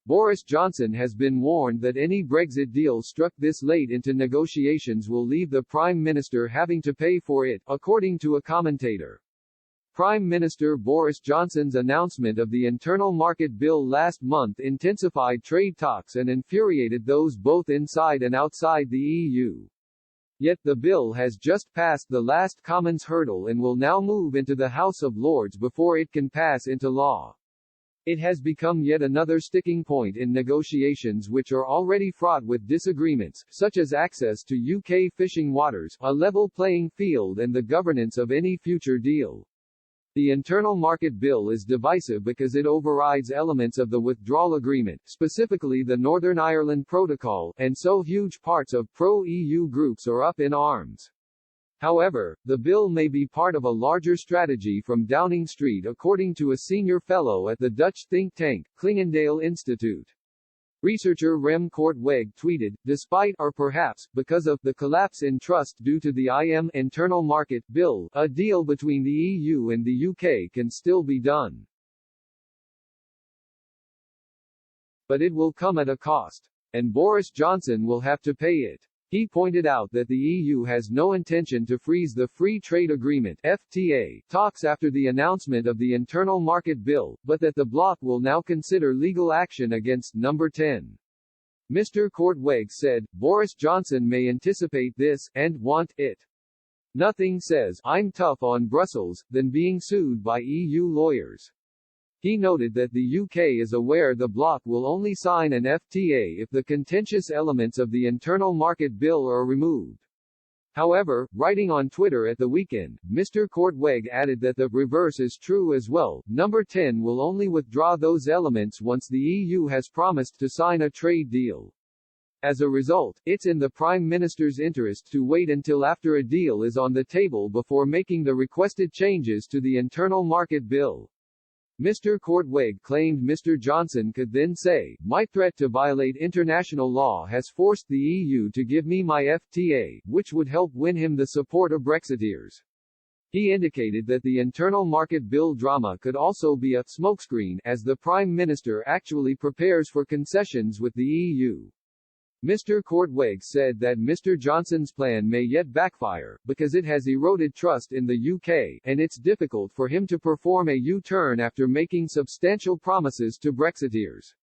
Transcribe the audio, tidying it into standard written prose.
Boris Johnson has been warned that any Brexit deal struck this late into negotiations will leave the Prime Minister having to pay for it, according to a commentator. Prime Minister Boris Johnson's announcement of the internal market bill last month intensified trade talks and infuriated those both inside and outside the EU. Yet the bill has just passed the last Commons hurdle and will now move into the House of Lords before it can pass into law. It has become yet another sticking point in negotiations which are already fraught with disagreements, such as access to UK fishing waters, a level playing field and the governance of any future deal. The internal market bill is divisive because it overrides elements of the withdrawal agreement, specifically the Northern Ireland Protocol, and so huge parts of pro-EU groups are up in arms. However, the bill may be part of a larger strategy from Downing Street, according to a senior fellow at the Dutch think tank, Clingendael Institute. Researcher Rem Kortweg tweeted, despite, or perhaps, because of, the collapse in trust due to the internal market bill, a deal between the EU and the UK can still be done. But it will come at a cost. And Boris Johnson will have to pay it. He pointed out that the EU has no intention to freeze the Free Trade Agreement (FTA) talks after the announcement of the internal market bill, but that the bloc will now consider legal action against Number 10. Mr. Kortweg said, Boris Johnson may anticipate this, and want it. Nothing says, I'm tough on Brussels, than being sued by EU lawyers. He noted that the UK is aware the bloc will only sign an FTA if the contentious elements of the internal market bill are removed. However, writing on Twitter at the weekend, Mr. Kortweg added that the reverse is true as well. Number 10 will only withdraw those elements once the EU has promised to sign a trade deal. As a result, it's in the Prime Minister's interest to wait until after a deal is on the table before making the requested changes to the internal market bill. Mr. Kortweg claimed Mr. Johnson could then say, my threat to violate international law has forced the EU to give me my FTA, which would help win him the support of Brexiteers. He indicated that the internal market bill drama could also be a smokescreen as the Prime Minister actually prepares for concessions with the EU. Mr. Kortweg said that Mr. Johnson's plan may yet backfire, because it has eroded trust in the UK, and it's difficult for him to perform a U-turn after making substantial promises to Brexiteers.